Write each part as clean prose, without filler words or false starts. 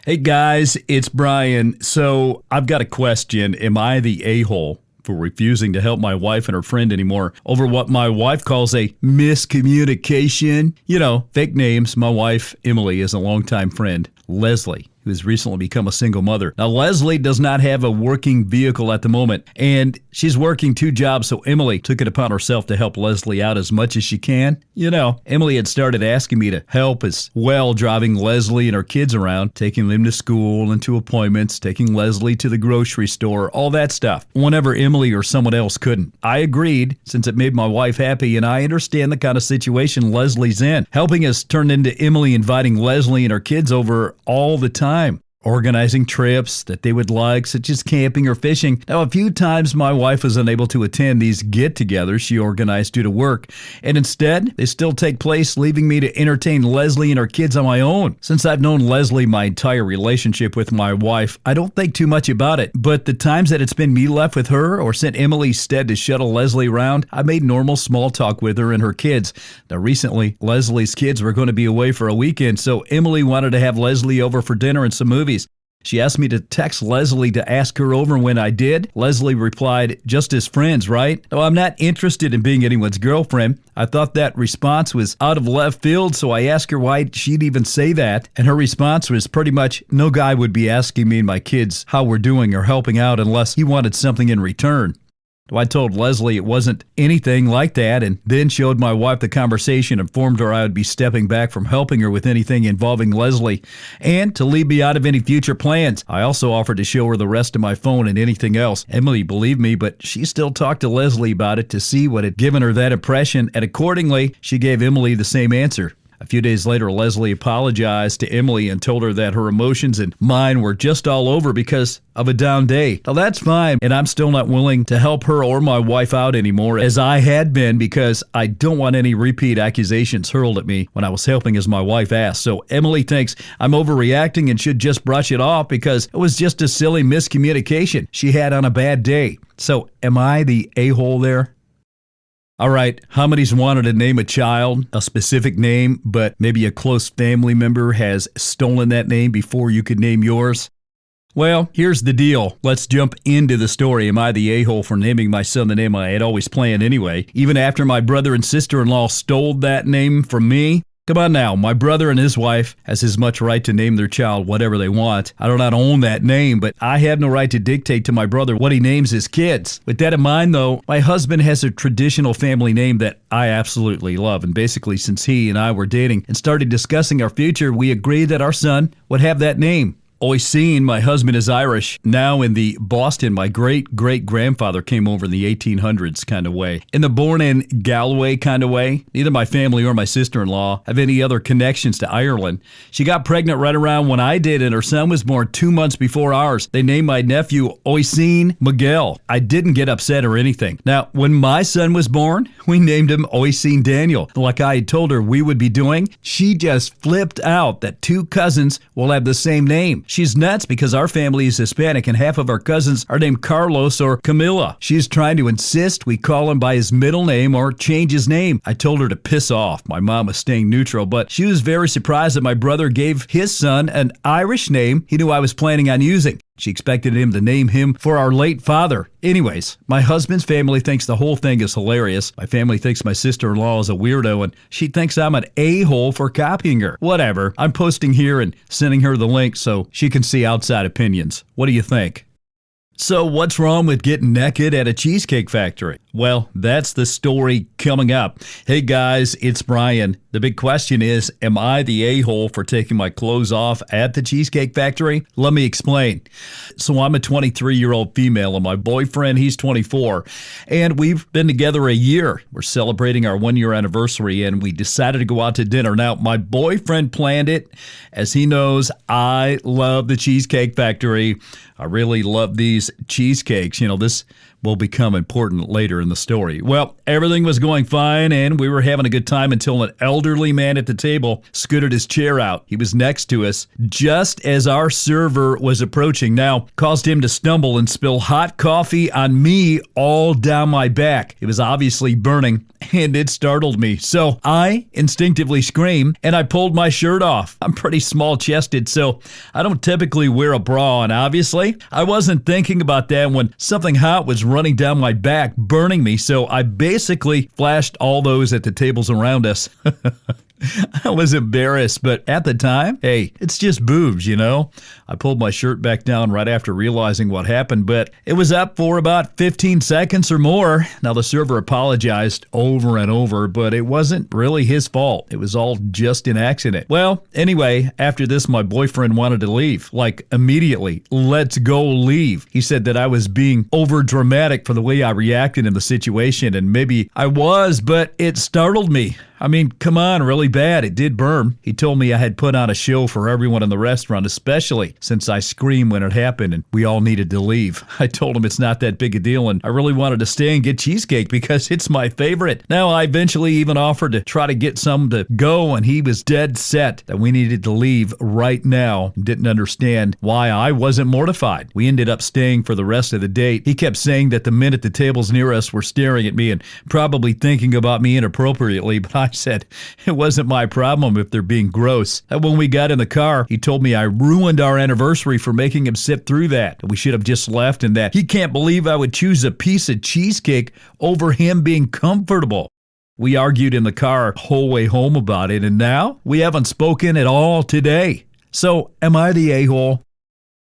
Hey guys, it's Brian. So I've got a question. Am I the a-hole for refusing to help my wife and her friend anymore over what my wife calls a miscommunication? You know, fake names. My wife, Emily, is a longtime friend, Leslie, who has recently become a single mother. Now, Leslie does not have a working vehicle at the moment, and she's working 2 jobs, so Emily took it upon herself to help Leslie out as much as she can. You know, Emily had started asking me to help as well, driving Leslie and her kids around, taking them to school and to appointments, taking Leslie to the grocery store, all that stuff, whenever Emily or someone else couldn't. I agreed, since it made my wife happy, and I understand the kind of situation Leslie's in. Helping us turned into Emily inviting Leslie and her kids over all the time, organizing trips that they would like, such as camping or fishing. Now, a few times my wife was unable to attend these get-togethers she organized due to work, and instead, they still take place, leaving me to entertain Leslie and her kids on my own. Since I've known Leslie my entire relationship with my wife, I don't think too much about it, but the times that it's been me left with her or sent Emily instead to shuttle Leslie around, I made normal small talk with her and her kids. Now, recently, Leslie's kids were going to be away for a weekend, so Emily wanted to have Leslie over for dinner and some movies. She asked me to text Leslie to ask her over. When I did, Leslie replied, "Just as friends, right?" Now, I'm not interested in being anyone's girlfriend. I thought that response was out of left field, so I asked her why she'd even say that, and her response was pretty much, no guy would be asking me and my kids how we're doing or helping out unless he wanted something in return. So I told Leslie it wasn't anything like that, and then showed my wife the conversation, informed her I would be stepping back from helping her with anything involving Leslie, and to leave me out of any future plans. I also offered to show her the rest of my phone and anything else. Emily believed me, but she still talked to Leslie about it to see what had given her that impression, and accordingly, she gave Emily the same answer. A few days later, Leslie apologized to Emily and told her that her emotions and mine were just all over because of a down day. Now, that's fine, and I'm still not willing to help her or my wife out anymore, as I had been, because I don't want any repeat accusations hurled at me when I was helping, as my wife asked. So Emily thinks I'm overreacting and should just brush it off because it was just a silly miscommunication she had on a bad day. So am I the a-hole there? All right, how many's wanted to name a child a specific name, but maybe a close family member has stolen that name before you could name yours? Well, here's the deal. Let's jump into the story. Am I the a-hole for naming my son the name I had always planned anyway, even after my brother and sister-in-law stole that name from me? Come on now, my brother and his wife has as much right to name their child whatever they want. I do not own that name, but I have no right to dictate to my brother what he names his kids. With that in mind, though, my husband has a traditional family name that I absolutely love, and basically since he and I were dating and started discussing our future, we agreed that our son would have that name. Oisin, my husband, is Irish. Now in the Boston, my great-great-grandfather came over in the 1800s kind of way. In the born-in Galway kind of way. Neither my family or my sister-in-law have any other connections to Ireland. She got pregnant right around when I did, and her son was born 2 months before ours. They named my nephew Oisin Miguel. I didn't get upset or anything. Now, when my son was born, we named him Oisin Daniel. Like I had told her we would be doing, she just flipped out that 2 cousins will have the same name. She's nuts because our family is Hispanic and half of our cousins are named Carlos or Camila. She's trying to insist we call him by his middle name or change his name. I told her to piss off. My mom was staying neutral, but she was very surprised that my brother gave his son an Irish name he knew I was planning on using. She expected him to name him for our late father. Anyways, my husband's family thinks the whole thing is hilarious. My family thinks my sister-in-law is a weirdo, and she thinks I'm an a-hole for copying her. Whatever. I'm posting here and sending her the link so she can see outside opinions. What do you think? So what's wrong with getting naked at a cheesecake factory? Well, that's the story coming up. Hey guys, it's Brian. The big question is, am I the a-hole for taking my clothes off at the Cheesecake Factory? Let me explain. So I'm a 23-year-old female, and my boyfriend, he's 24, and we've been together a year. We're celebrating our 1-year anniversary, and we decided to go out to dinner. Now, my boyfriend planned it. As he knows, I love the Cheesecake Factory. I really love these cheesecakes. You know, this will become important later in the story. Well, everything was going fine, and we were having a good time until an elderly man at the table scooted his chair out. He was next to us just as our server was approaching. Now, caused him to stumble and spill hot coffee on me all down my back. It was obviously burning, and it startled me. So I instinctively screamed, and I pulled my shirt off. I'm pretty small-chested, so I don't typically wear a bra, and obviously, I wasn't thinking about that when something hot was running down my back, burning me, so I basically flashed all those at the tables around us. I was embarrassed, but at the time, hey, it's just boobs, you know? I pulled my shirt back down right after realizing what happened, but it was up for about 15 seconds or more. Now, the server apologized over and over, but it wasn't really his fault. It was all just an accident. Well, anyway, after this, my boyfriend wanted to leave, like immediately. Let's go leave. He said that I was being over dramatic for the way I reacted in the situation, and maybe I was, but it startled me. I mean, come on, really bad. It did burn. He told me I had put on a show for everyone in the restaurant, especially since I screamed when it happened and we all needed to leave. I told him it's not that big a deal and I really wanted to stay and get cheesecake because it's my favorite. Now, I eventually even offered to try to get some to go, and he was dead set that we needed to leave right now. Didn't understand why I wasn't mortified. We ended up staying for the rest of the date. He kept saying that the men at the tables near us were staring at me and probably thinking about me inappropriately, but I said it wasn't my problem if they're being gross. And when we got in the car, he told me I ruined our anniversary for making him sit through that. We should have just left, and that he can't believe I would choose a piece of cheesecake over him being comfortable. We argued in the car the whole way home about it, and now we haven't spoken at all today. So, am I the a-hole?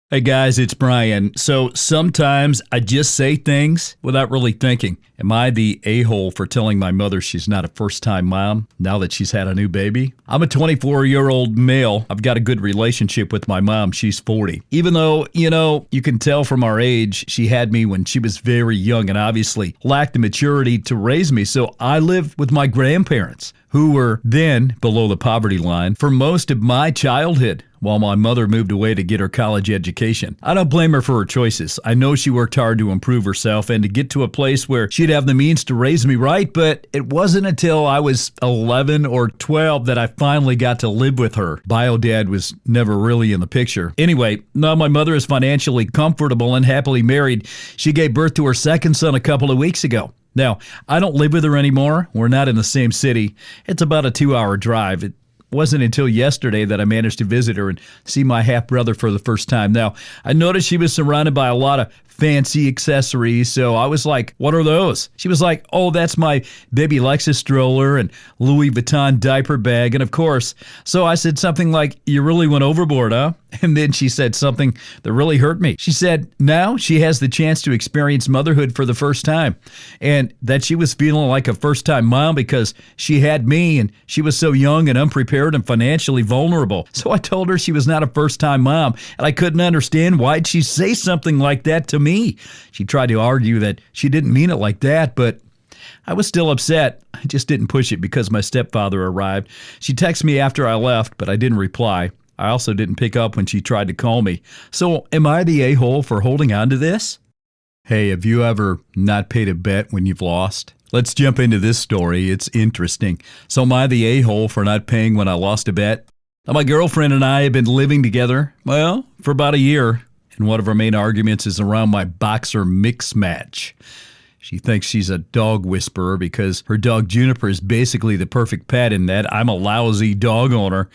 Hey guys, it's Brian. So sometimes I just say things without really thinking. Am I the a-hole for telling my mother she's not a first-time mom now that she's had a new baby? I'm a 24-year-old male. I've got a good relationship with my mom. She's 40. Even though, you can tell from our age, she had me when she was very young and obviously lacked the maturity to raise me. So I live with my grandparents, who were then below the poverty line for most of my childhood, while my mother moved away to get her college education. I don't blame her for her choices. I know she worked hard to improve herself and to get to a place where she'd have the means to raise me right, but it wasn't until I was 11 or 12 that I finally got to live with her. Bio dad was never really in the picture. Anyway, now my mother is financially comfortable and happily married. She gave birth to her second son a couple of weeks ago. Now, I don't live with her anymore. We're not in the same city. It's about a 2-hour drive. It wasn't until yesterday that I managed to visit her and see my half-brother for the first time. Now, I noticed she was surrounded by a lot of fancy accessories, so I was like, what are those? She was like, oh, that's my baby Lexus stroller and Louis Vuitton diaper bag, and of course. So I said something like, you really went overboard, huh? And then she said something that really hurt me. She said now she has the chance to experience motherhood for the first time, and that she was feeling like a first-time mom because she had me and she was so young and unprepared and financially vulnerable. So I told her she was not a first-time mom, and I couldn't understand why'd she say something like that to me. She tried to argue that she didn't mean it like that, but I was still upset. I just didn't push it because my stepfather arrived. She texted me after I left, but I didn't reply. I also didn't pick up when she tried to call me. So am I the a-hole for holding on to this? Hey, have you ever not paid a bet when you've lost? Let's jump into this story. It's interesting. So am I the a-hole for not paying when I lost a bet? Now, my girlfriend and I have been living together, well, for about a year. And one of our main arguments is around my boxer mix match. She thinks she's a dog whisperer because her dog Juniper is basically the perfect pet in that I'm a lousy dog owner.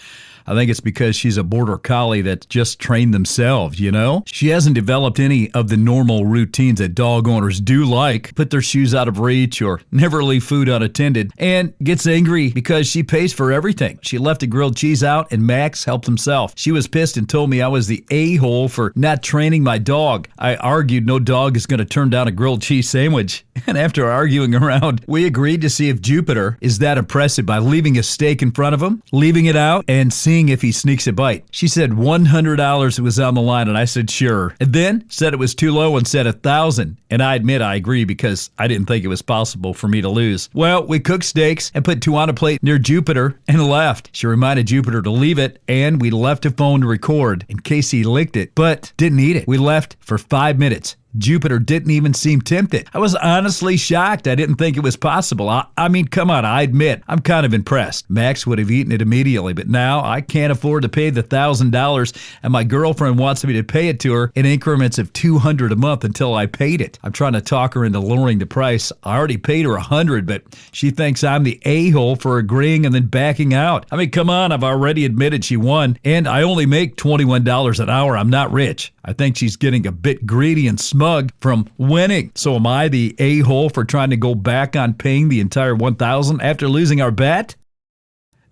I think it's because she's a border collie that just trained themselves, you know? She hasn't developed any of the normal routines that dog owners do, like put their shoes out of reach or never leave food unattended, and gets angry because she pays for everything. She left the grilled cheese out and Max helped himself. She was pissed and told me I was the a-hole for not training my dog. I argued no dog is going to turn down a grilled cheese sandwich. And after arguing around, we agreed to see if Jupiter is that impressive by leaving a steak in front of him, leaving it out, and seeing if he sneaks a bite. She said $100 was on the line, and I said sure. And then said it was too low and said $1,000. And I admit I agree because I didn't think it was possible for me to lose. Well, we cooked steaks and put 2 on a plate near Jupiter and left. She reminded Jupiter to leave it, and we left a phone to record in case he licked it, but didn't eat it. We left for 5 minutes. Jupiter didn't even seem tempted. I was honestly shocked. I didn't think it was possible. I mean, come on, I admit, I'm kind of impressed. Max would have eaten it immediately, but now I can't afford to pay the $1,000, and my girlfriend wants me to pay it to her in increments of $200 a month until I paid it. I'm trying to talk her into lowering the price. I already paid her $100, but she thinks I'm the a-hole for agreeing and then backing out. I mean, come on, I've already admitted she won, and I only make $21 an hour. I'm not rich. I think she's getting a bit greedy and smug from winning. So am I the a-hole for trying to go back on paying the entire $1,000 after losing our bet?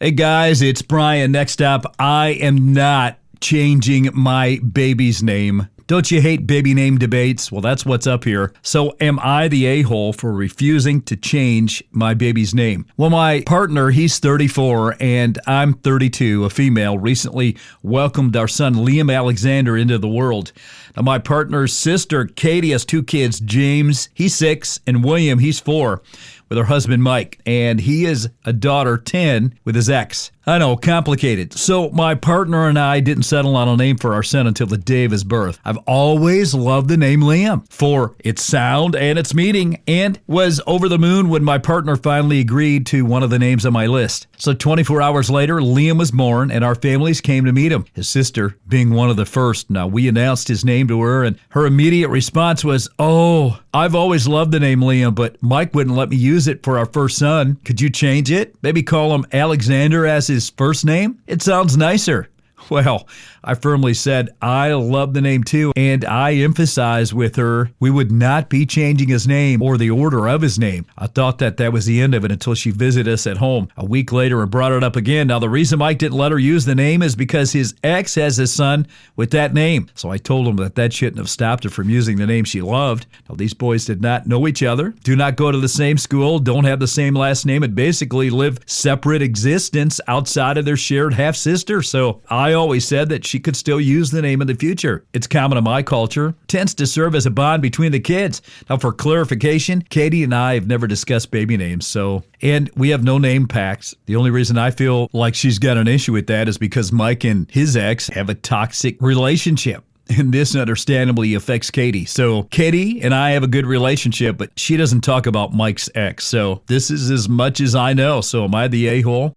Hey guys, it's Brian. Next up, I am not changing my baby's name. Don't you hate baby name debates? Well, that's what's up here. So am I the a-hole for refusing to change my baby's name? Well, my partner, he's 34 and I'm 32, a female, recently welcomed our son Liam Alexander into the world. Now, my partner's sister, Katie, has 2 kids, James, he's 6, and William, he's 4, with her husband Mike, and he has a daughter, 10, with his ex. I know, complicated. So my partner and I didn't settle on a name for our son until the day of his birth. I've always loved the name Liam for its sound and its meaning, and was over the moon when my partner finally agreed to one of the names on my list. So 24 hours later, Liam was born, and our families came to meet him, his sister being one of the first. Now, we announced his name to her, and her immediate response was, "Oh, I've always loved the name Liam, but Mike wouldn't let me use it for our first son. Could you change it? Maybe call him Alexander as his first name? It sounds nicer." Well, I firmly said I love the name too, and I emphasized with her we would not be changing his name or the order of his name. I thought that was the end of it until she visited us at home a week later and brought it up again. Now, the reason Mike didn't let her use the name is because his ex has a son with that name. So I told him that shouldn't have stopped her from using the name she loved. Now, these boys did not know each other, do not go to the same school, don't have the same last name, and basically live separate existence outside of their shared half-sister. So I always said that she could still use the name in the future. It's common in my culture, tends to serve as a bond between the kids. Now, for clarification, Katie and I have never discussed baby names, and we have no name pacts. The only reason I feel like she's got an issue with that is because Mike and his ex have a toxic relationship. And this understandably affects Katie. So Katie and I have a good relationship, but she doesn't talk about Mike's ex. So this is as much as I know. So am I the a-hole?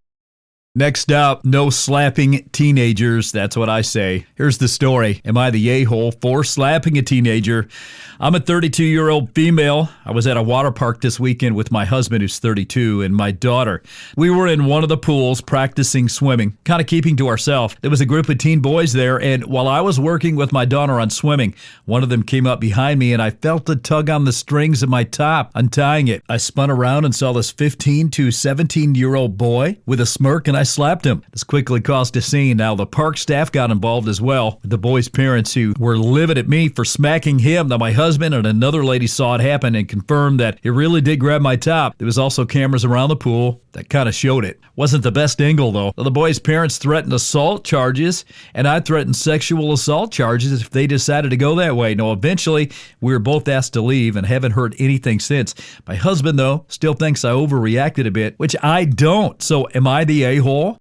Next up, no slapping teenagers. That's what I say. Here's the story. Am I the a-hole for slapping a teenager? I'm a 32-year-old female. I was at a water park this weekend with my husband, who's 32, and my daughter. We were in one of the pools practicing swimming, kind of keeping to ourselves. There was a group of teen boys there, and while I was working with my daughter on swimming, one of them came up behind me, and I felt the tug on the strings of my top, untying it. I spun around and saw this 15 to 17-year-old boy with a smirk, and I slapped him. This quickly caused a scene. Now, the park staff got involved as well, the boy's parents, who were livid at me for smacking him. Now, my husband and another lady saw it happen and confirmed that it really did grab my top. There was also cameras around the pool that kind of showed it. Wasn't the best angle, though. The boy's parents threatened assault charges, and I threatened sexual assault charges if they decided to go that way. Now, eventually, we were both asked to leave and haven't heard anything since. My husband, though, still thinks I overreacted a bit, which I don't. So am I the a-hole?